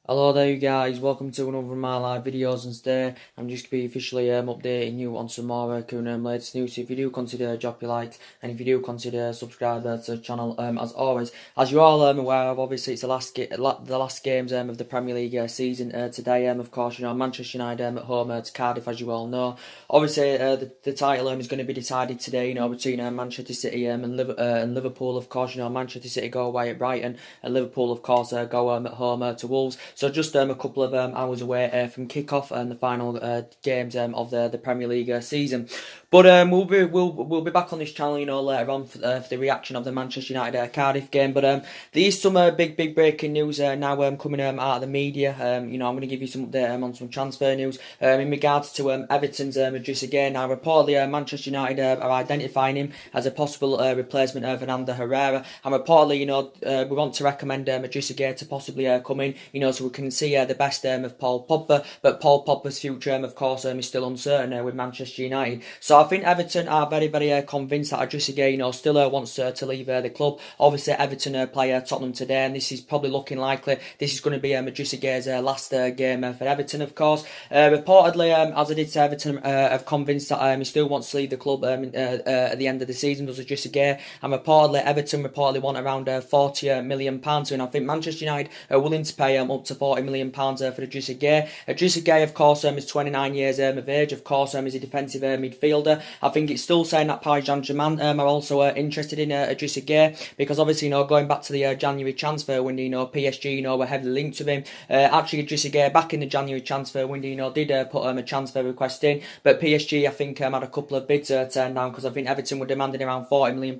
Hello there you guys, welcome to another of my live videos, and today I'm just going to be officially updating you on some more current latest news. So if you do consider drop your likes, and if you do consider subscribe to the channel, as always, as you're all aware of, obviously it's the last games of the Premier League season today. Of course, Manchester United at home to Cardiff, as you all know. Obviously the title is going to be decided today, between Manchester City and Liverpool. Of course, Manchester City go away at Brighton, and Liverpool of course go at home to Wolves. So just a couple of hours away from kick-off and the final games of the Premier League season. But we'll be back on this channel, later on for the reaction of the Manchester United Cardiff game. But there is some big breaking news now coming out of the media. I'm going to give you some update on some transfer news in regards to Everton's Idrissa Gueye. Now reportedly Manchester United are identifying him as a possible replacement of Fernando Herrera, and reportedly we want to recommend Idrissa Gueye to possibly come in, so we can see the best of Paul Pogba. But Paul Pogba's future of course is still uncertain with Manchester United. So I think Everton are very convinced that Idrissa Gueye still wants to leave the club. Obviously Everton play Tottenham today, and this is probably looking likely this is going to be Idrissa Gueye's last game for Everton, of course. Reportedly, as I did say, Everton have convinced that he still wants to leave the club at the end of the season, does Idrissa Gueye, and Everton want around £40 million, and I think Manchester United are willing to pay up to £40 million for Idrissa Gueye. Idrissa Gueye, of course, is 29 years of age. Of course, is a defensive midfielder. I think it's still saying that Paris Saint-Germain are also interested in Idrissa Gueye, because obviously, going back to the January transfer window, PSG, were heavily linked with him. Actually, Idrissa Gueye back in the January transfer window, did put a transfer request in, but PSG, I think, had a couple of bids turned down, because I think Everton were demanding around £40 million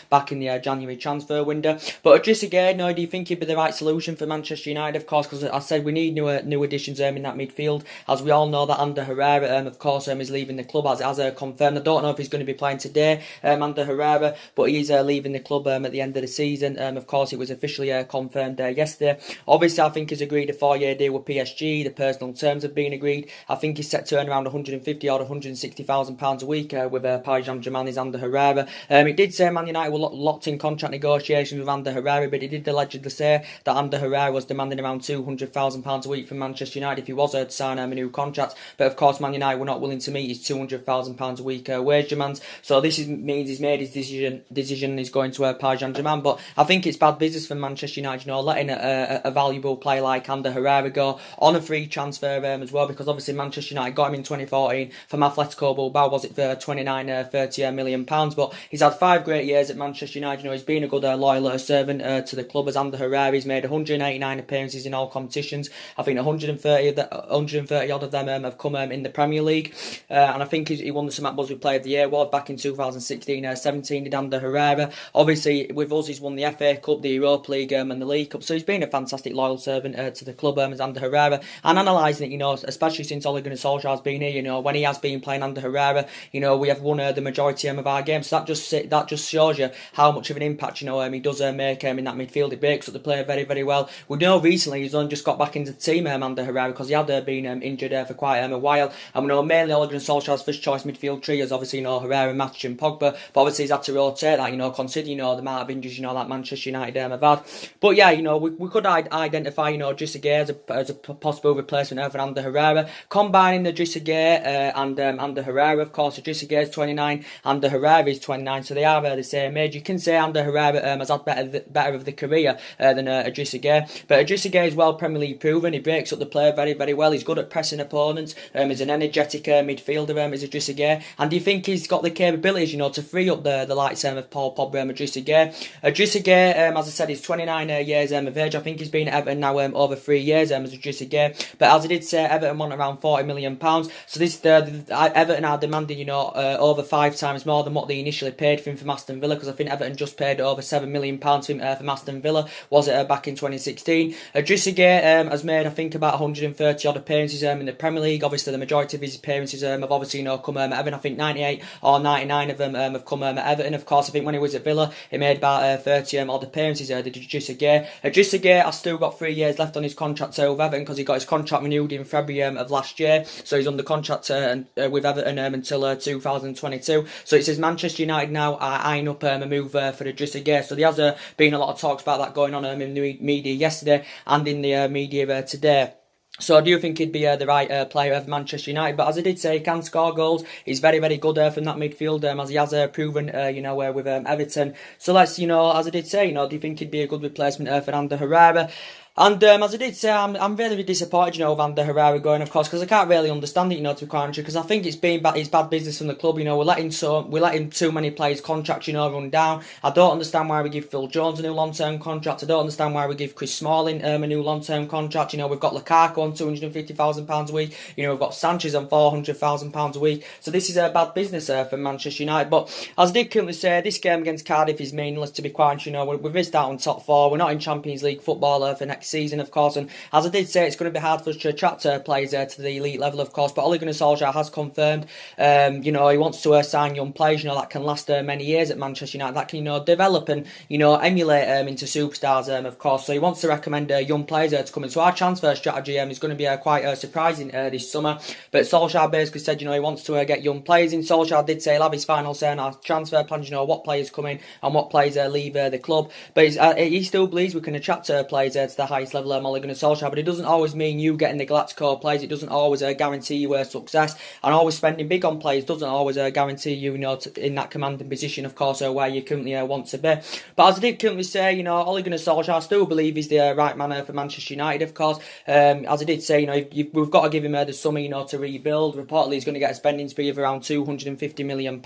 back in the January transfer window. But Idrissa Gueye, do you think he'd be the right solution for Manchester United? Of course, because I said we need new additions in that midfield, as we all know that Ander Herrera, of course, is leaving the club, as confirmed. I don't know if he's going to be playing today, Ander Herrera, but he's leaving the club at the end of the season. Of course, it was officially confirmed yesterday. Obviously, I think he's agreed a 4-year deal with PSG. The personal terms have been agreed. I think he's set to earn around £150,000 or £160,000 a week with Paris Saint-Germain is Ander Herrera. It did say Man United were locked in contract negotiations with Ander Herrera, but it did allegedly say that Ander Herrera was demanding around £200,000 a week from Manchester United if he was to sign a new contract. But of course, Man United were not willing to meet his £200,000 a week wage demands. So this means he's made his decision is going to Paris Saint-Germain. But I think it's bad business for Manchester United, letting a valuable player like Ander Herrera go on a free transfer as well, because obviously Manchester United got him in 2014 from Atletico Bilbao, was it for 30 million pounds. But he's had 5 great years at Manchester United. He's been a good loyal servant to the club as Ander Herrera. He's made 189 appearances in all competitions. I think 130 odd of them have come in the Premier League, and I think he won the St. Buzzy Player of the Year award back in 2016-17. Did Ander Herrera. Obviously with us he's won the FA Cup, the Europa League and the League Cup, so he's been a fantastic loyal servant to the club as Ander Herrera. And analysing it, especially since Ole Gunnar Solskjaer has been here, when he has been playing Ander Herrera, we have won the majority of our games. So that just shows you how much of an impact he does make in that midfield. He breaks up the player very well. We know recently he's only just got back into the team, Ander Herrera, because he had been injured for quite a while. And we know mainly Ole Gunnar Solskjaer's first choice midfield tree is obviously Herrera, Matic and Pogba, but obviously he's had to rotate that, considering the amount of injuries that Manchester United have had. But yeah, we could identify Idrissa Gueye as a possible replacement for Ander Herrera, combining Idrissa Gueye and Ander Herrera. Of course, Idrissa Gueye is 29, Ander Herrera is 29, so they are the same age. You can say Ander Herrera has had better of the career than Idrissa Gueye, but Idrissa Gueye is well Premier League proven. He breaks up the play very well. He's good at pressing opponents. He's an energetic midfielder. Is Idrissa Gueye, and do you think he's got the capabilities, to free up the likes of Paul Pogba and Idrissa Gueye? Idrissa Gueye, as I said, he's 29 years of age. I think he's been at Everton now over 3 years as Idrissa Gueye. But as I did say, Everton want around £40 million. So this Everton are demanding, over 5 times more than what they initially paid for him from Aston Villa, because I think Everton just paid over £7 million for him from Aston Villa. Was it back in 2016? Idrissa Gueye has made, I think, about 130 odd appearances in the Premier League. Obviously, the majority of his appearances have obviously come at better than I think 98 or 99 of them have come at Everton. Of course, I think when he was at Villa, he made about 30 odd appearances. Did Idrissa Gueye. Idrissa Gueye has still got 3 years left on his contract with Everton because he got his contract renewed in February of last year. So he's under contract with Everton until 2022. So it says Manchester United now are eyeing up a move for Idrissa Gueye. So there has been a lot of talks about that going on in the media yesterday and in the media today. So I do think he'd be the right player of Manchester United. But as I did say, he can score goals. He's very, very good from that midfield, as he has proven, with Everton. So let's, as I did say, do you think he'd be a good replacement for Ander Herrera? And as I did say, I'm very disappointed, with Ander Herrera going, of course, because I can't really understand it, to be quite honest, because I think it's bad business from the club. We're letting too many players' contracts, run down. I don't understand why we give Phil Jones a new long-term contract. I don't understand why we give Chris Smalling a new long-term contract. We've got Lukaku on £250,000 a week. We've got Sanchez on £400,000 a week. So this is a bad business for Manchester United. But as I did currently say, this game against Cardiff is meaningless, to be quite honest. We've missed out on top four. We're not in Champions League football for next season, of course, and as I did say, it's going to be hard for us to attract players to the elite level, of course, but Ole Gunnar Solskjaer has confirmed he wants to sign young players that can last many years at Manchester United, that can develop and emulate into superstars, of course. So he wants to recommend young players to come in. So our transfer strategy is going to be quite surprising this summer, but Solskjaer basically said he wants to get young players in. Solskjaer did say he'll have his final say on our transfer plans, what players come in and what players leave the club, but he still believes we can attract players to the highest level Ole Gunnar Solskjaer, but it doesn't always mean you getting the Galactico players. It doesn't always guarantee you success, and always spending big on players doesn't always guarantee you, in that commanding position, of course, where you currently want to be. But as I did currently say, Ole Gunnar Solskjaer, I still believe he's the right man for Manchester United, of course. As I did say, we've got to give him the summer, to rebuild. Reportedly, he's going to get a spending spree of around £250 million.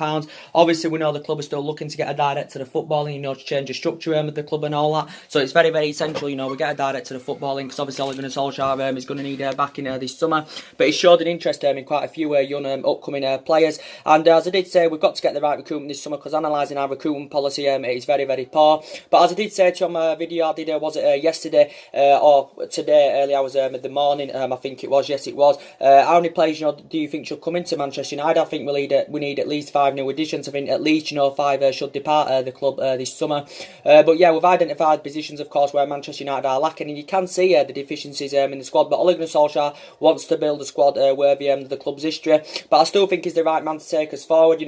Obviously, we know the club is still looking to get a director of footballing, to change the structure of the club and all that. So it's very, very essential, we get a director of footballing, because obviously Ole Gunnar Solskjaer is going to need backing this summer. But he's showed an interest in quite a few young upcoming players. And as I did say, we've got to get the right recruitment this summer, because analysing our recruitment policy is very, very poor. But as I did say to you on my video, I did, was it yesterday or today, early hours of the morning, I think it was, yes it was. How many players do you think should come into Manchester United? I think we need at least 5 new additions. I think at least 5 should depart the club this summer. But yeah, we've identified positions, of course, where Manchester United are lacking, and you can see the deficiencies in the squad. But Ole Gunnar Solskjaer wants to build a squad worthy of the club's history. But I still think he's the right man to take us forward. He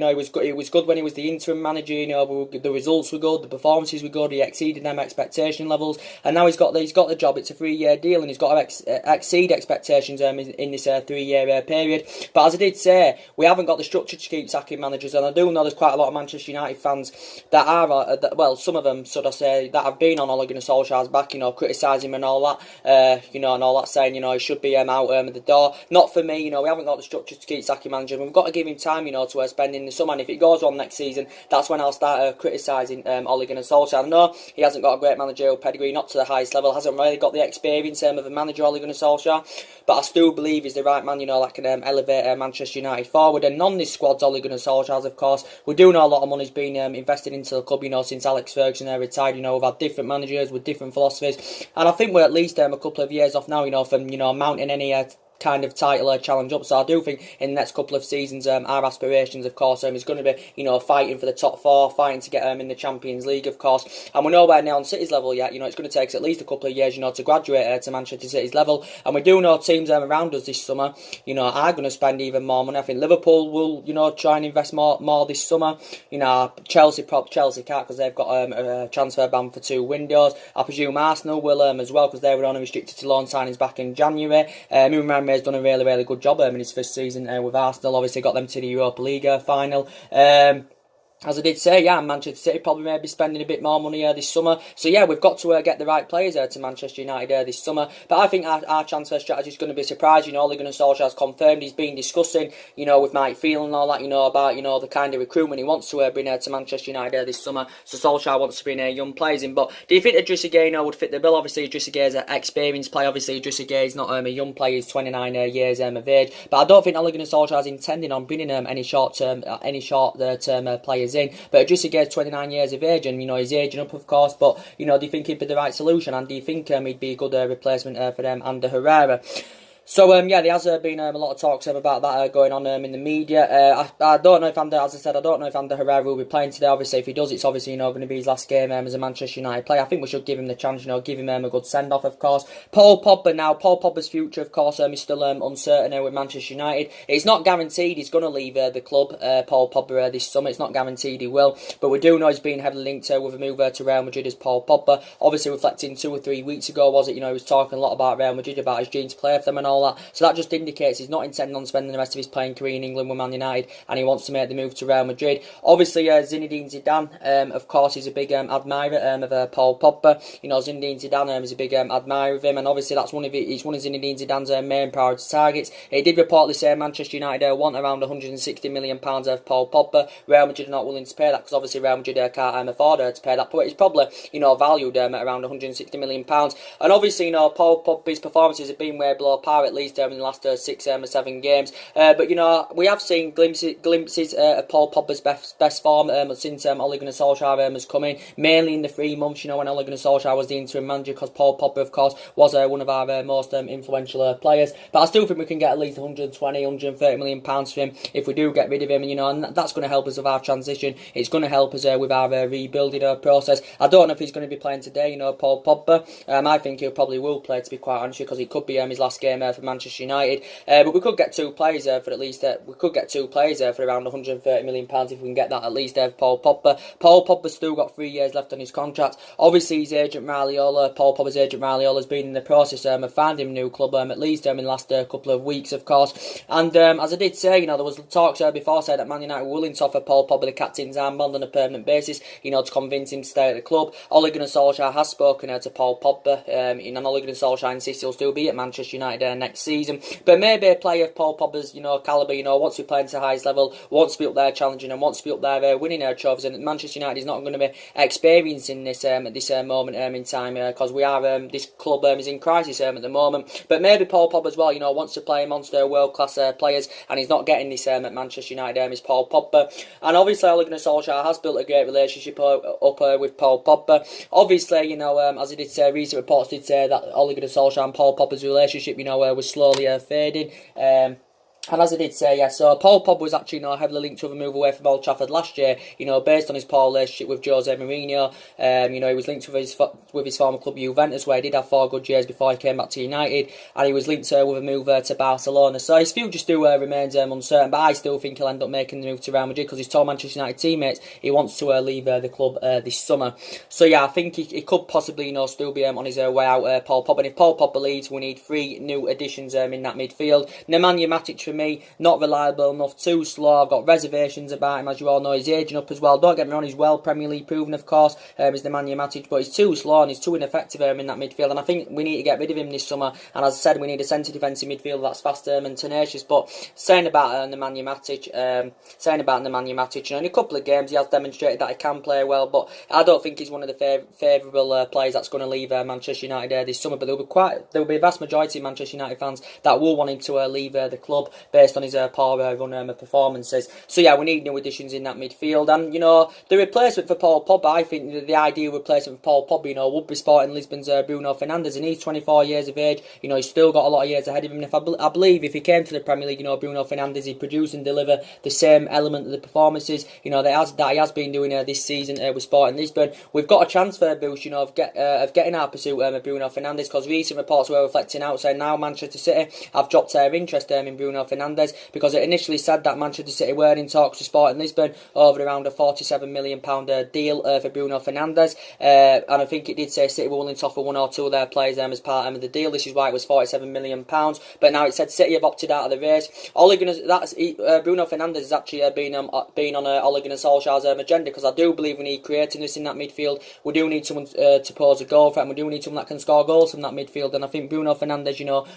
was good when he was the interim manager. The results were good, the performances were good. He exceeded them expectation levels, and now he's got the job. It's a 3-year deal, and he's got to exceed expectations in this 3-year period. But as I did say, we haven't got the structure to keep sacking managers, and I do know there's quite a lot of Manchester United fans that are, well, some of them, should I say, that have been on Ole Gunnar Solskjaer's back, criticising him and all that. And all that, saying, he should be out the door. Not for me, we haven't got the structure to keep sacking managers. We've got to give him time, to spend in the summer. And if it goes on next season, that's when I'll start criticising Ole Gunnar Solskjaer. I know he hasn't got a great managerial pedigree, not to the highest level, hasn't really got the experience of a manager, Ole Gunnar Solskjaer. But I still believe he's the right man, that can elevate Manchester United forward. And on this squad, Ole Gunnar Solskjaer's, of course, we do know a lot of money's been invested into the club, since Alex Ferguson retired. We've had different managers with different philosophies, and I think we're at least a couple of years off now, from mounting any kind of title challenge up. So I do think in the next couple of seasons, our aspirations, of course, is going to be, fighting for the top 4, fighting to get in the Champions League, of course. And we're nowhere near on City's level yet. It's going to take us at least a couple of years, to graduate to Manchester City's level. And we do know teams around us this summer, are going to spend even more money. I think Liverpool will, try and invest more this summer. Chelsea can't, because they've got a transfer ban for 2 windows. I presume Arsenal will as well, because they were only restricted to loan signings back in January. Has done a really, really good job in his first season with Arsenal. Obviously got them to the Europa League final. As I did say, Manchester City probably may be spending a bit more money this summer. So yeah, we've got to get the right players to Manchester United this summer. But I think our transfer strategy is going to be a surprise. Ole Gunnar Solskjaer's confirmed he's been discussing, with Mike Phelan and all that, about, the kind of recruitment he wants to bring to Manchester United this summer. So Solskjaer wants to bring young players in. But do you think Idrissa Gueye would fit the bill? Obviously, Idrissa Gueye is an experienced player. Obviously, Idrissa Gueye is not a young player. He's 29 years of age. But I don't think Ole Gunnar Solskjaer is intending on bringing any short-term players in. But Idrissa Gueye is 29 years of age, and he's aging up, of course. But do you think he'd be the right solution? And do you think he'd be a good replacement for them, Ander Herrera? So yeah, there has been a lot of talks about that going on in the media. I don't know if as I said, I don't know if Ander Herrera will be playing today. Obviously, if he does, it's obviously going to be his last game as a Manchester United player. I think we should give him the chance, give him a good send off, of course. Paul Pogba's future, of course, is still uncertain with Manchester United. It's not guaranteed he's going to leave the club, Paul Pogba, this summer. It's not guaranteed he will, but we do know he's been heavily linked with a move to Real Madrid as Paul Pogba. Obviously, reflecting 2 or 3 weeks ago, was it? He was talking a lot about Real Madrid, about his dream to play for them and all that. So that just indicates he's not intending on spending the rest of his playing career in England with Man United, and he wants to make the move to Real Madrid. Obviously, Zinedine Zidane, of course, is a big admirer of Paul Pogba. Zinedine Zidane is a big admirer of him, and obviously that's one of Zinedine Zidane's main priority targets. He did reportedly say Manchester United want around £160 million of Paul Pogba. Real Madrid are not willing to pay that because obviously Real Madrid can't afford to pay that, but it's probably valued at around £160 million. And obviously, Paul Pogba's performances have been way below par, at least in the last 6 or 7 games. But we have seen glimpses of Paul Pogba's best form since Ole Gunnar Solskjaer has come in, mainly in the 3 months, when Ole Gunnar Solskjaer was the interim manager, because Paul Pogba, of course, was one of our most influential players. But I still think we can get at least 120, 130 million pounds for him if we do get rid of him, and that's going to help us with our transition. It's going to help us with our rebuilding process. I don't know if he's going to be playing today, Paul Pogba. I think he probably will play, to be quite honest, because it could be his last game for Manchester United. But we could get 2 players for at least for around 130 million pounds if we can get that at least for Paul Pogba. Paul Pogba's still got 3 years left on his contract. Obviously, his agent Paul Pogba's agent Raiola, has been in the process of finding him a new club at least in the last couple of weeks, of course. And as I did say, there was talks before said that Man United were willing to offer Paul Pogba the captain's armband on a permanent basis, to convince him to stay at the club. Ole Gunnar Solskjaer has spoken to Paul Pogba, and Ole Gunnar Solskjaer insists he'll still be at Manchester United next season. But maybe a player of Paul Pogba's, calibre, wants to be playing to the highest level, wants to be up there challenging, and wants to be up there winning trophies. And Manchester United is not going to be experiencing this at this moment in time, because we are this club is in crisis at the moment. But maybe Paul Pogba as well, wants to play amongst world class players, and he's not getting this at Manchester United. Is Paul Pogba, and obviously Ole Gunnar Solskjaer has built a great relationship up with Paul Pogba. Obviously, as I did say, recent reports did say that Ole Gunnar Solskjaer and Paul Pogba's relationship, was slowly fading. And as I did say, so Paul Pogba was actually heavily linked to a move away from Old Trafford last year, based on his poor relationship with Jose Mourinho. He was linked with his former club Juventus, where he did have 4 good years before he came back to United, and he was linked with a move to Barcelona. So his future still remains uncertain, but I still think he'll end up making the move to Real Madrid, because he's told Manchester United teammates he wants to leave the club this summer. So yeah, I think he could possibly still be on his way out, Paul Pogba. And if Paul Pogba leaves, we need 3 new additions in that midfield. Nemanja Matic, for me, not reliable enough, too slow. I've got reservations about him, as you all know. He's aging up as well. Don't get me wrong, he's well Premier League proven, of course, is Nemanja Matic, but he's too slow and he's too ineffective in that midfield, and I think we need to get rid of him this summer. And as I said, we need a centre defensive midfielder that's fast and tenacious. But saying about Nemanja Matic, in a couple of games he has demonstrated that he can play well, but I don't think he's one of the favourable players that's going to leave Manchester United this summer. But there will be a vast majority of Manchester United fans that will want him to leave the club based on his poor run performances. So yeah, we need new additions in that midfield. And the replacement for Paul Pogba, I think the ideal replacement for Paul Pogba, would be Sporting Lisbon's Bruno Fernandes, and he's 24 years of age. He's still got a lot of years ahead of him. And I believe if he came to the Premier League, Bruno Fernandes, he'd produce and deliver the same element of the performances, that he has been doing this season with Sporting Lisbon. We've got a transfer boost, of getting our pursuit of Bruno Fernandes, because recent reports were reflecting out saying now Manchester City have dropped their interest in Bruno Fernandes, because it initially said that Manchester City were in talks with Sporting Lisbon over around a £47 million deal for Bruno Fernandes, and I think it did say City were willing to offer 1 or 2 of their players as part of the deal. This is why it was £47 million, but now it said City have opted out of the race. Bruno Fernandes has actually been on Ole Gunnar Solskjaer's agenda, because I do believe we need creativeness in that midfield. We do need someone to pose a goal threat, and we do need someone that can score goals from that midfield, and I think Bruno Fernandes,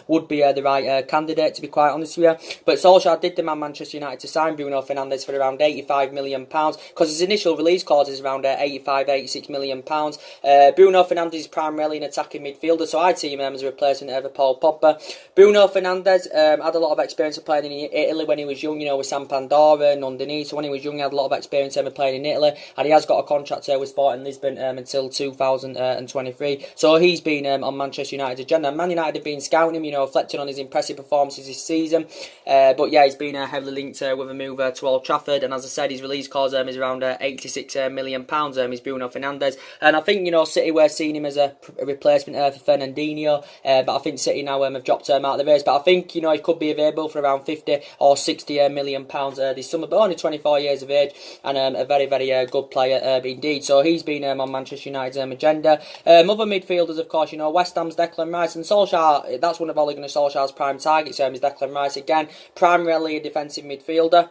would be the right candidate, to be quite honest with you. But Solskjaer did demand Manchester United to sign Bruno Fernandes for around £85 million, because his initial release clause is around £85-86 million. Bruno Fernandes is primarily an attacking midfielder, so I'd see him as a replacement of Paul Pogba. Bruno Fernandes had a lot of experience of playing in Italy when he was young, with Sampdoria and Udinese. So when he was young, he had a lot of experience of playing in Italy, and he has got a contract with Sporting Lisbon until 2023. So he's been on Manchester United's agenda. Man United have been scouting him, reflecting on his impressive performances this season. But yeah, he's been heavily linked with a move to Old Trafford, and as I said, his release clause is around £86 million. Is Bruno Fernandes, and I think City were seeing him as a replacement for Fernandinho, but I think City now have dropped him out of the race. But I think he could be available for around £50 or £60 million this summer, but only 24 years of age, and a very, very good player indeed. So he's been on Manchester United's agenda. Other midfielders, of course, West Ham's Declan Rice, and Solskjaer, that's one of Ole Gunnar Solskjaer's prime targets, is Declan Rice. Again, primarily a defensive midfielder.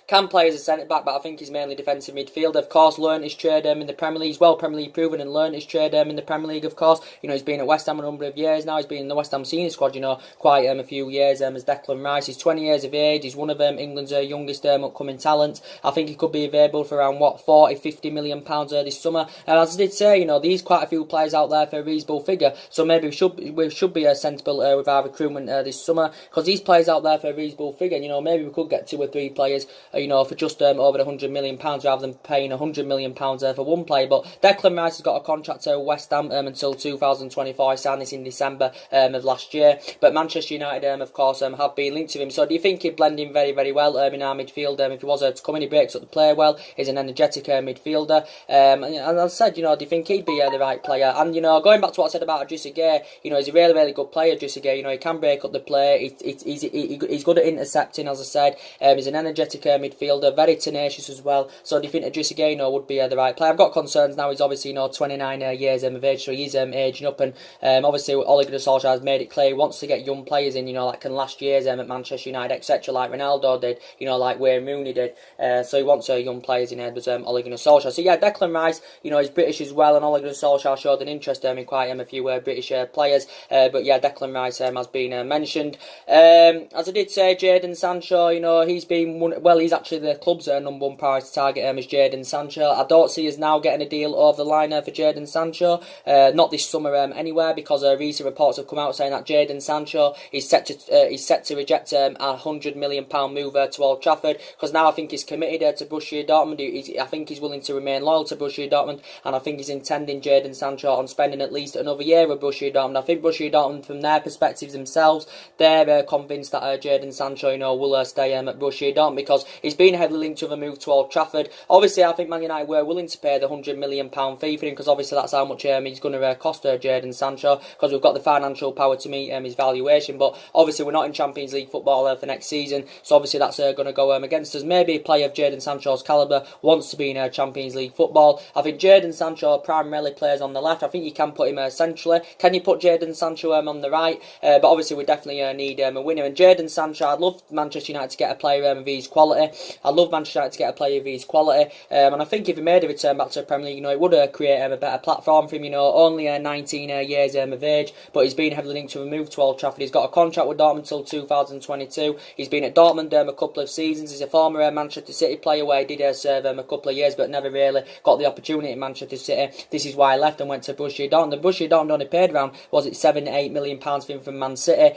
Can play as a centre-back, but I think he's mainly defensive midfielder. Of course, learnt his trade in the Premier League. He's well Premier League proven and learnt his trade in the Premier League, of course. He's been at West Ham a number of years now. He's been in the West Ham senior squad, quite a few years as Declan Rice. He's 20 years of age. He's one of England's youngest upcoming talents. I think he could be available for around, £40-50 million this summer. And as I did say, there's quite a few players out there for a reasonable figure. So maybe we should be sensible with our recruitment this summer, because these players out there for a reasonable figure. Maybe we could get 2 or 3 players, for just over £100 million rather than paying £100 million for one player. But Declan Rice has got a contract to West Ham until 2024. He signed this in December of last year. But Manchester United, of course, have been linked to him. So do you think he'd blend in very, very well in our midfield? If he was to come in, he breaks up the play well. He's an energetic midfielder. And as I said, do you think he'd be the right player? And, going back to what I said about Idrissa Gueye, he's a really, really good player, Idrissa Gueye. He can break up the play. He's good at intercepting, as I said. He's an energetic midfielder, very tenacious as well. So do you think Idrissa Gueye would be the right player? I've got concerns now. He's obviously 29 years of age, so he's aging up, and obviously Ole Gunnar Solskjaer has made it clear he wants to get young players in, that can last years at Manchester United, etc., like Ronaldo did, like Wayne Rooney did. So he wants young players in with Ole Gunnar Solskjaer. So yeah, Declan Rice, he's British as well, and Ole Gunnar Solskjaer showed an interest in quite a few British players. But yeah, Declan Rice has been mentioned. As I did say, Jadon Sancho, he's been he's actually the club's number one priority target is Jadon Sancho. I don't see us now getting a deal over the line for Jadon Sancho, not this summer anywhere, because recent reports have come out saying that Jadon Sancho is set to reject a £100 million move to Old Trafford, because now I think he's committed to Borussia Dortmund. I think he's willing to remain loyal to Borussia Dortmund, and I think he's intending Jadon Sancho on spending at least another year with Borussia Dortmund. I think Borussia Dortmund, from their perspectives themselves, they're convinced that Jadon Sancho will stay at Borussia Dortmund, because he's been heavily linked to a move to Old Trafford. Obviously, I think Man United were willing to pay the £100 million fee for him, because obviously that's how much he's going to cost Jadon Sancho, because we've got the financial power to meet his valuation. But obviously we're not in Champions League football for next season, so obviously that's going to go against us. Maybe a player of Jadon Sancho's calibre wants to be in Champions League football. I think Jadon Sancho primarily plays on the left. I think you can put him centrally. Can you put Jadon Sancho on the right? But obviously we definitely need a winner. And Jadon Sancho, I'd love Manchester United to get a player of his quality. I'd love Manchester United to get a player of his quality. And I think if he made a return back to the Premier League, it would create a better platform for him. Only 19 years of age, but he's been heavily linked to a move to Old Trafford. He's got a contract with Dortmund until 2022. He's been at Dortmund a couple of seasons. He's a former Manchester City player, where he did serve a couple of years, but never really got the opportunity in Manchester City. This is why he left and went to Borussia Dortmund. And Borussia Dortmund only paid around, was it £7-8 million for him from Man City?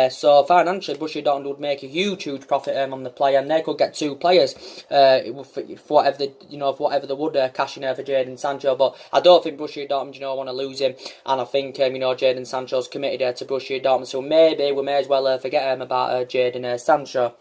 So financially, Borussia Dortmund would make a huge profit on the player, and they could get 2 players for whatever they would cash in for Jadon Sancho. But I don't think Borussia Dortmund want to lose him, and I think Jadon Sancho's committed to Borussia Dortmund, so maybe we may as well forget about Jadon Sancho.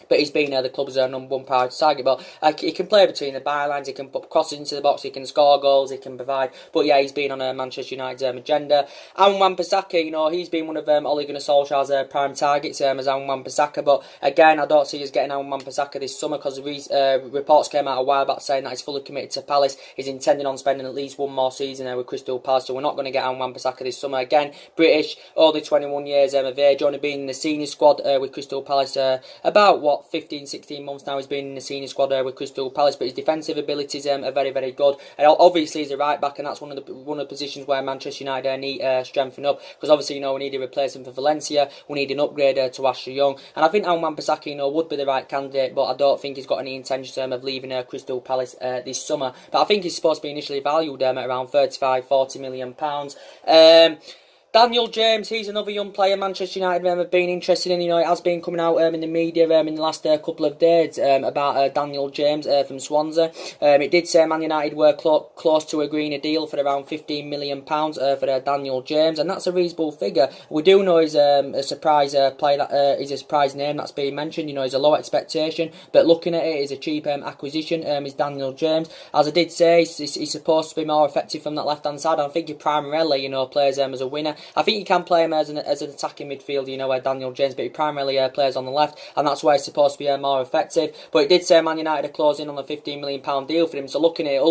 But he's been the club's number one priority target. But he can play between the bylines, he can put crosses into the box, he can score goals, he can provide. But yeah, he's been on Manchester United's agenda. And Wan-Bissaka, he's been one of Ole Gunnar Solskjaer's prime targets as Wan-Bissaka. But again, I don't see us getting Wan-Bissaka this summer, because reports came out a while back saying that he's fully committed to Palace. He's intending on spending at least one more season with Crystal Palace, so we're not going to get Wan-Bissaka this summer. Again, British, only 21 years of age, only been in the senior squad with Crystal Palace about what, 15, 16 months now he's been in the senior squad with Crystal Palace, but his defensive abilities are very, very good. And obviously he's a right back, and that's one of the positions where Manchester United need strengthen up, because obviously, we need a replacement for Valencia, we need an upgrade to Ashley Young, and I think Wan-Bissaka, would be the right candidate, but I don't think he's got any intention of leaving Crystal Palace this summer. But I think he's supposed to be initially valued at around 35, 40 million pounds. Daniel James, he's another young player Manchester United have been interested in. It has been coming out in the media in the last couple of days about Daniel James from Swansea. It did say Man United were close to agreeing a deal for around £15 million for Daniel James, and that's a reasonable figure. We do know he's a surprise player, that is a surprise name that's being mentioned. He's a low expectation, but looking at it, it's a cheap acquisition. Is Daniel James. As I did say, he's supposed to be more effective from that left-hand side. I think he primarily, plays as a winner. I think you can play him as an attacking midfielder, where Daniel James, but he primarily plays on the left, and that's why he's supposed to be more effective. But it did say Man United are closing on a £15 million deal for him, so looking at it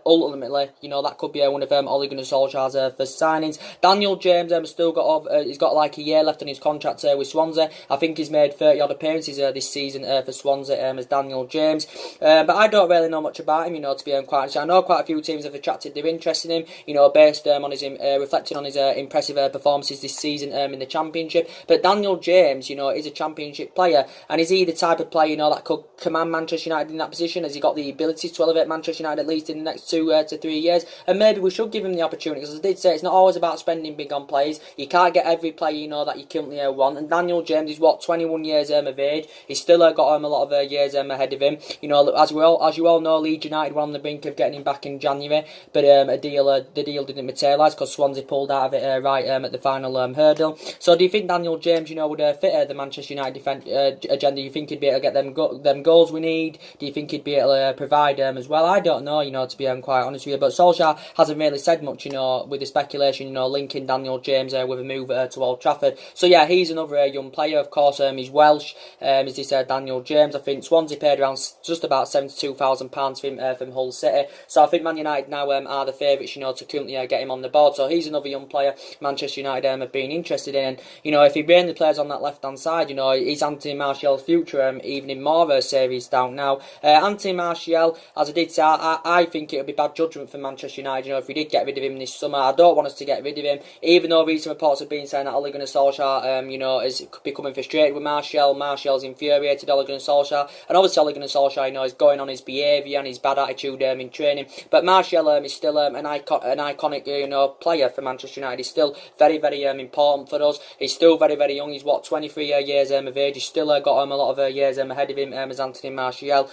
ultimately, that could be one of Ole Gunnar Solskjaer's first signings. Daniel James still got he's got like a year left on his contract with Swansea. I think he's made 30 odd appearances this season for Swansea as Daniel James, but I don't really know much about him, to be quite honest. I know quite a few teams have attracted their interest in him, based on his reflecting on his impressive performances this season in the Championship. But Daniel James, is a Championship player, and is he the type of player, that could command Manchester United in that position? Has he got the ability to elevate Manchester United at least in the next 2 to 3 years? And maybe we should give him the opportunity, because as I did say, it's not always about spending big on players. You can't get every player, that you currently want. And Daniel James is 21 years of age. He's still got a lot of years ahead of him. As you all know, Leeds United were on the brink of getting him back in January, but the deal didn't materialise because Swansea pulled out of it at the final hurdle. So do you think Daniel James, would fit the Manchester United defence agenda? Do you think he'd be able to get them goals we need? Do you think he'd be able to provide as well? I don't know, to be quite honest with you. But Solskjaer hasn't really said much, with the speculation, linking Daniel James with a move to Old Trafford. So yeah, he's another young player. Of course, he's Welsh. As he said, Daniel James. I think Swansea paid around just about £72,000 for him from Hull City. So I think Man United now are the favourites, to currently get him on the board. So he's another young player Manchester United have been interested in. And, if he mainly plays on that left-hand side, is Anthony Martial's future even in more serious doubt now? Anthony Martial, as I did say, I think it would be bad judgment for Manchester United, if we did get rid of him this summer. I don't want us to get rid of him, even though recent reports have been saying that Ole Gunnar Solskjaer, is becoming frustrated with Martial. Martial's infuriated Ole Gunnar Solskjaer, and obviously Ole Gunnar Solskjaer, is going on his behaviour and his bad attitude in training. But Martial is still an iconic, player for Manchester United. He's still very, very important for us. He's still very, very young. He's 23 years of age. He's still got a lot of years ahead of him as Anthony Martial.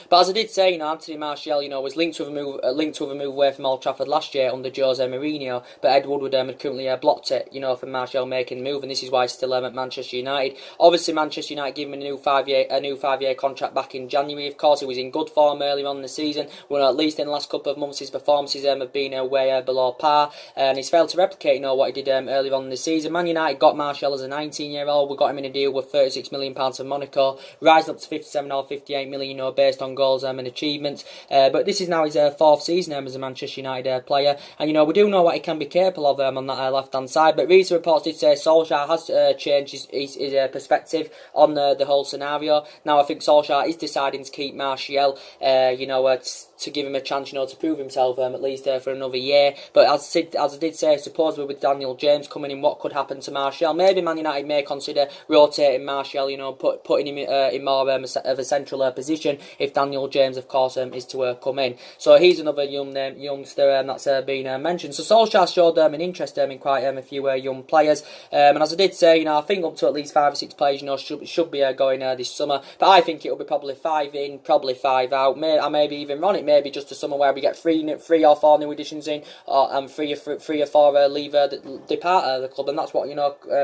But as I did say, Anthony Martial, was linked with a move away from Old Trafford last year under Jose Mourinho, but Ed Woodward had currently blocked it, for Martial making the move, and this is why he's still at Manchester United. Obviously, Manchester United gave him a new five-year contract back in January. Of course, he was in good form earlier on in the season. Well, at least in the last couple of months, his performances have been way below par, and he's failed to replicate, what he did earlier on in the season. Man United got Martial as a 19-year-old. We got him in a deal with £36 million from Monaco, rising up to 57 or 58 million, based on goals and achievements. But this is now his fourth season as a Manchester United player, and we do know what he can be capable of on that left-hand side. But recent reports did say Solskjaer has changed his perspective on the whole scenario. Now I think Solskjaer is deciding to keep Martial, to give him a chance, to prove himself at least for another year. But as I did say, supposedly with Daniel James coming in, what could happen to Martial? Maybe Man United may consider rotating Martial, putting him in more of a central position if Daniel James, of course, is to come in. So he's another youngster that's been mentioned. So Solskjaer showed an interest in quite a few young players. And as I did say, I think up to at least 5 or 6 players, should be going this summer. But I think it'll be probably 5 in, probably 5 out. I maybe even run it. Maybe just a summer where we get 3 or 4 new additions in, and 3 or 4 leave depart the club, and that's what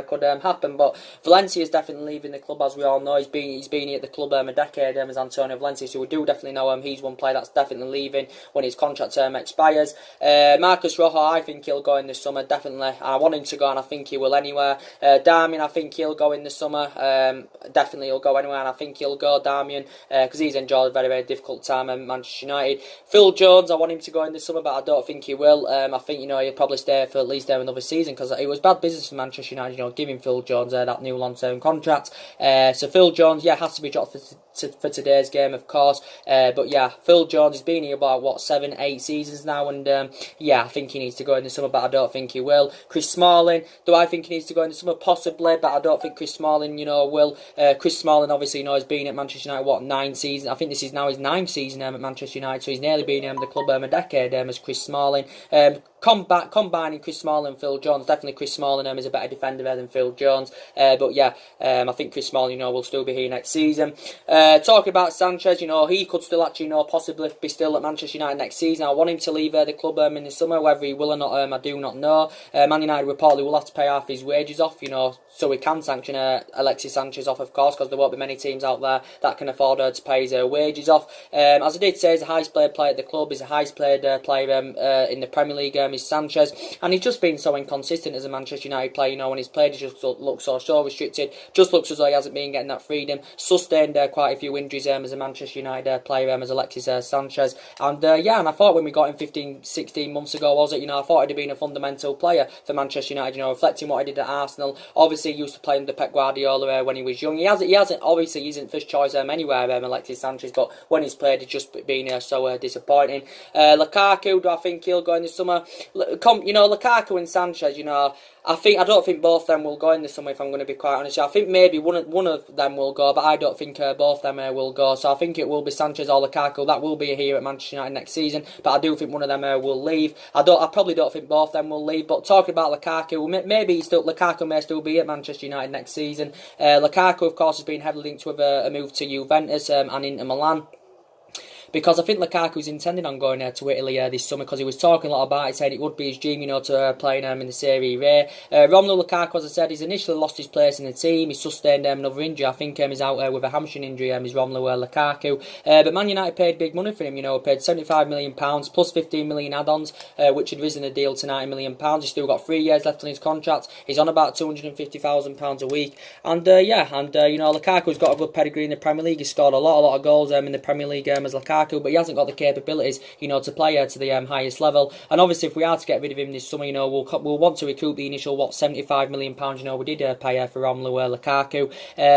could happen. But Valencia is definitely leaving the club, as we all know. He's been at the club a decade as Antonio Valencia, so we do definitely know he's one player that's definitely leaving when his contract expires. Marcus Rojo, I think he'll go in this summer, definitely. I want him to go, and I think he will anywhere. Darmian, I think he'll go in the summer. Definitely he'll go anywhere, and I think he'll go, Darmian, because he's enjoyed a very, very difficult time at Manchester United. obviously Phil Jones, I want him to go in this summer, but I don't think he will. I think, you know, he'll probably stay for at least another season, because it was bad business for Manchester United, you know, giving Phil Jones that new long-term contract. So Phil Jones, yeah, has to be dropped for today's game, of course. But yeah, Phil Jones has been here about, what, 7, 8 seasons now, and yeah, I think he needs to go in the summer, but I don't think he will. Chris Smalling, do I think he needs to go in the summer? Possibly, but I don't think Chris Smalling, you know, will. Chris Smalling, obviously, you know, has been at Manchester United, what, 9 seasons? I think this is now his 9th season at Manchester United, so he's nearly been at the club a decade as Chris Smalling. Combining Chris Smalling and Phil Jones, definitely Chris Smalling is a better defender than Phil Jones. But yeah, I think Chris Smalling, you know, will still be here next season. Talking about Sanchez, you know, he could still actually, you know, possibly be still at Manchester United next season. I want him to leave the club in the summer, whether he will or not, I do not know. Man United reportedly will have to pay half his wages off, you know, so we can sanction Alexis Sanchez off, of course, because there won't be many teams out there that can afford to pay his wages off. As I did say, he's the highest paid player at the club. He's the highest paid player in the Premier League, is Sanchez, and he's just been so inconsistent as a Manchester United player. You know, when he's played, he just looks so restricted. Just looks as though he hasn't been getting that freedom. Sustained quite a few injuries as a Manchester United player, as Alexis Sanchez. And yeah, and I thought when we got him 15, 16 months ago, was it? You know, I thought he'd have been a fundamental player for Manchester United. You know, reflecting what he did at Arsenal. Obviously, he used to play under Pep Guardiola when he was young. He hasn't. Obviously, he isn't first choice anywhere, Alexis Sanchez. But when he's played, it's just been so disappointing. Lukaku, do I think he'll go in the summer? You know, Lukaku and Sanchez, you know, I don't think both of them will go in the summer, if I'm going to be quite honest. I think maybe one of them will go, but I don't think both of them will go. So I think it will be Sanchez or Lukaku that will be here at Manchester United next season. But I do think one of them will leave. I probably don't think both of them will leave. But talking about Lukaku, maybe Lukaku may still be at Manchester United next season. Lukaku, of course, has been heavily linked with a move to Juventus and Inter Milan. Because I think Lukaku's intending on going to Italy this summer, because he was talking a lot about it, saying it would be his dream, you know, to play in the Serie A. Romelu Lukaku, as I said, he's initially lost his place in the team. He's sustained another injury. I think he's out with a hamstring injury, is Romelu Lukaku. But Man United paid big money for him, you know, paid £75 million plus 15 million add-ons, which had risen the deal to £90 million. He's still got 3 years left on his contract. He's on about £250,000 a week. And yeah, you know, Lukaku's got a good pedigree in the Premier League. He's scored a lot of goals in the Premier League as Lukaku. But he hasn't got the capabilities, you know, to play to the highest level. And obviously, if we are to get rid of him this summer, you know, we'll want to recoup the initial £75 million. You know, we did pay for Romelu Lukaku.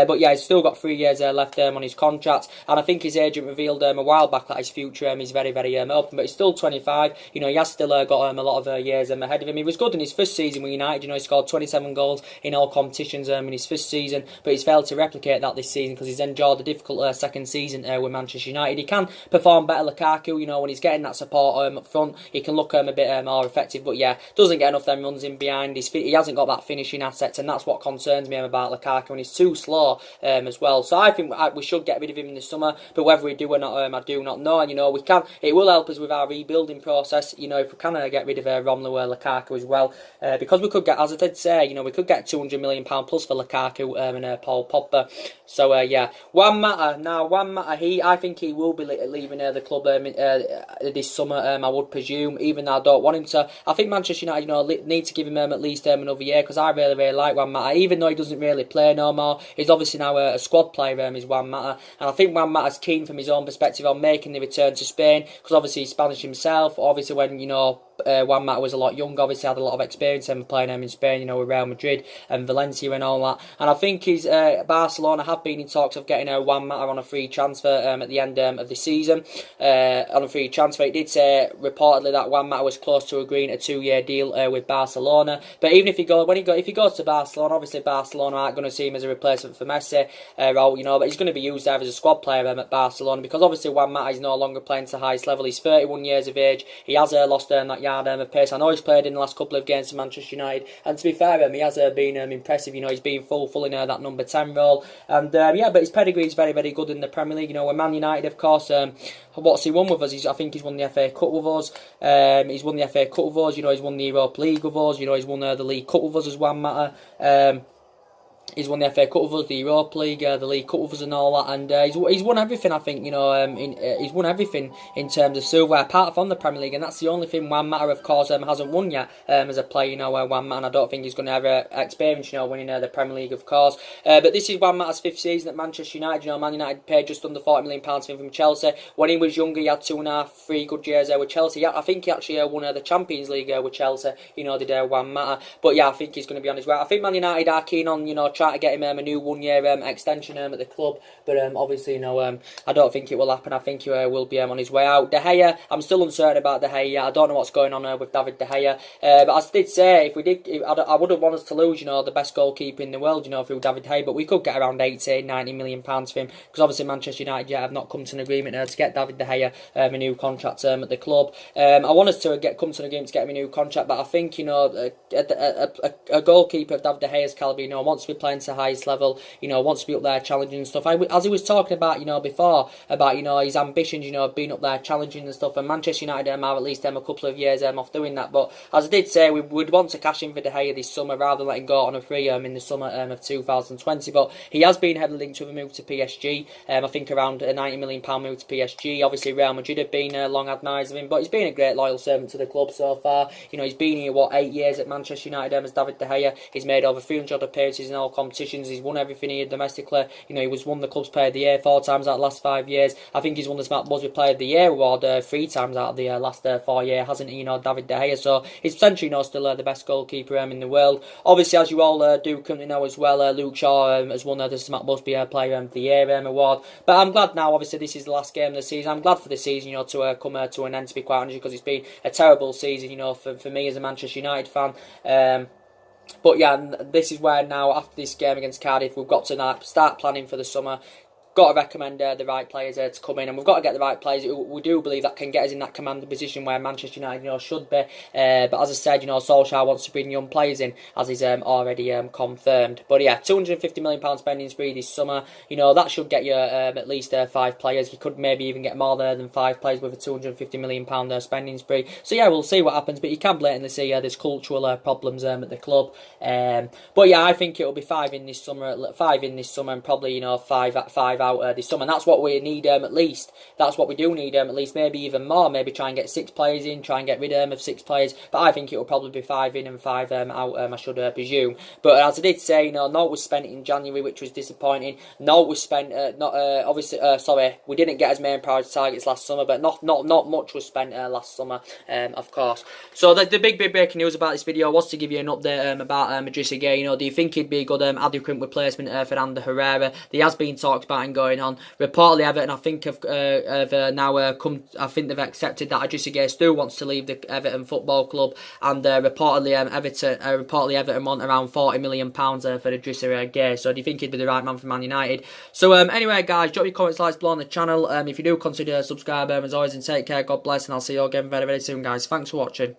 But yeah, he's still got 3 years left on his contract. And I think his agent revealed a while back that his future is very, very open. But he's still 25. You know, he has still got a lot of years ahead of him. He was good in his first season with United. You know, he scored 27 goals in all competitions in his first season. But he's failed to replicate that this season, because he's endured a difficult second season with Manchester United. He can perform better, Lukaku, you know, when he's getting that support up front, he can look a bit more effective. But yeah, doesn't get enough them runs in behind. He hasn't got that finishing assets, and that's what concerns me about Lukaku, and he's too slow as well. So I think we should get rid of him in the summer, but whether we do or not, I do not know. And you know, it will help us with our rebuilding process, you know, if we can get rid of Romelu Lukaku as well, because we could get, as I did say, you know, we could get £200 million plus for Lukaku and Paul Pogba. So yeah, Juan Mata, I think he will be leaving the club this summer, I would presume, even though I don't want him to. I think Manchester United, you know, need to give him at least another year, because I really like Juan Mata, even though he doesn't really play no more. He's obviously now a squad player, is Juan Mata, and I think Juan Mata's keen from his own perspective on making the return to Spain, because obviously he's Spanish himself. Obviously, when, you know, Juan Mata was a lot younger, obviously had a lot of experience playing in Spain, you know, with Real Madrid and Valencia and all that. And I think Barcelona have been in talks of getting Juan Mata on a free transfer at the end of the season. On a free transfer, it did say reportedly that Juan Mata was close to agreeing a 2-year deal with Barcelona. But even if he goes to Barcelona, obviously Barcelona aren't going to see him as a replacement for Messi, you know, but he's going to be used there as a squad player at Barcelona, because obviously Juan Mata is no longer playing to the highest level. He's 31 years of age. He has lost that yard of pace. I know he's played in the last couple of games for Manchester United, and to be fair, he has been impressive. You know, he's been full in that number 10 role, and yeah, but his pedigree is very, very good in the Premier League. You know, with Man United, of course, what's he won with us? I think he's won the FA Cup with us. He's won the FA Cup with us. You know, he's won the Europa League with us. You know, he's won the League Cup with us as Juan Mata. He's won the FA Cup with us, the Europa League, the League Cup with us and all that, and he's won everything, I think, you know, he's won everything in terms of silverware, apart from the Premier League, and that's the only thing Juan Mata, of course, hasn't won yet as a player, you know, Juan Mata, and I don't think he's going to ever experience, you know, winning the Premier League, of course. But this is Juan Mata's 5th season at Manchester United. You know, Man United paid just under £40 million for him from Chelsea. When he was younger, he had 2.5, 3 good years with Chelsea. Yeah, I think he actually won the Champions League with Chelsea, you know, did Juan Mata. But yeah, I think he's going to be on his way. I think Man United are keen on, you know, trying to get him a new 1-year extension at the club, but obviously, you know, I don't think it will happen. I think he will be on his way out. De Gea, I'm still uncertain about De Gea. I don't know what's going on with David De Gea, but I did say I wouldn't want us to lose, you know, the best goalkeeper in the world, you know, through David De Gea, but we could get around 80, 90 million pounds for him, because obviously Manchester United yet have not come to an agreement to get David De Gea a new contract at the club. I want us to come to an agreement to get him a new contract, but I think, you know, a goalkeeper of David De Gea's calibre, you know, wants to be playing to the highest level, you know, wants to be up there challenging and stuff. As he was talking about, you know, before, about, you know, his ambitions, you know, being up there challenging and stuff, and Manchester United have at least a couple of years off doing that. But as I did say, we would want to cash in for De Gea this summer rather than letting go on a free in the summer of 2020. But he has been heavily linked with a move to PSG. I think around a £90 million move to PSG. Obviously, Real Madrid have been long had knives of him, but he's been a great loyal servant to the club so far. You know, he's been here, 8 years at Manchester United as David De Gea. He's made over 300 appearances in all competitions. He's won everything here domestically. You know, he was won the club's player of the year 4 times out of the last 5 years. I think he's won the Smart Buzzer player of the year award 3 times out of the last 4 years, hasn't he, you know, David De Gea? So he's potentially, you know, still the best goalkeeper in the world. Obviously, as you all do currently know as well, Luke Shaw has won the Smart Buzzer player of the year award. But I'm glad now, obviously, this is the last game of the season. I'm glad for the season, you know, to come to an end, to be quite honest, because it's been a terrible season, you know, for me as a Manchester United fan. But yeah, this is where now, after this game against Cardiff, we've got to start planning for the summer. Got to recommend the right players to come in, and we've got to get the right players. We do believe that can get us in that commanding position where Manchester United, you know, should be. But as I said, you know, Solskjaer wants to bring young players in, as he's already confirmed. But yeah, £250 million spending spree this summer. You know, that should get you at least 5 players. You could maybe even get more there than 5 players with a £250 million spending spree. So yeah, we'll see what happens. But you can blatantly see there's cultural problems at the club. But yeah, I think it'll be 5 in this summer, and probably, you know, 5 out this summer, and that's what we need at least. That's what we do need at least, maybe even more. Maybe try and get 6 players in, try and get rid of 6 players. But I think it will probably be 5 in and 5 out. I should presume. But as I did say, you know, no was spent in January, which was disappointing. No was spent. Sorry, we didn't get as many priority targets last summer, but not much was spent last summer, of course. So the big breaking news about this video was to give you an update about Idrissa Gueye. You know, do you think he'd be a good adequate replacement for Ander Herrera? There has been talks about him going on. Reportedly, Everton, I think, have now come. I think they've accepted that Idrissa Gueye still wants to leave the Everton Football Club, and reportedly, Everton want around £40 million for Idrissa Gueye. So, do you think he'd be the right man for Man United? So, anyway, guys, drop your comments, likes below on the channel. If you do, consider subscribing as always, and take care. God bless, and I'll see you all again very, very soon, guys. Thanks for watching.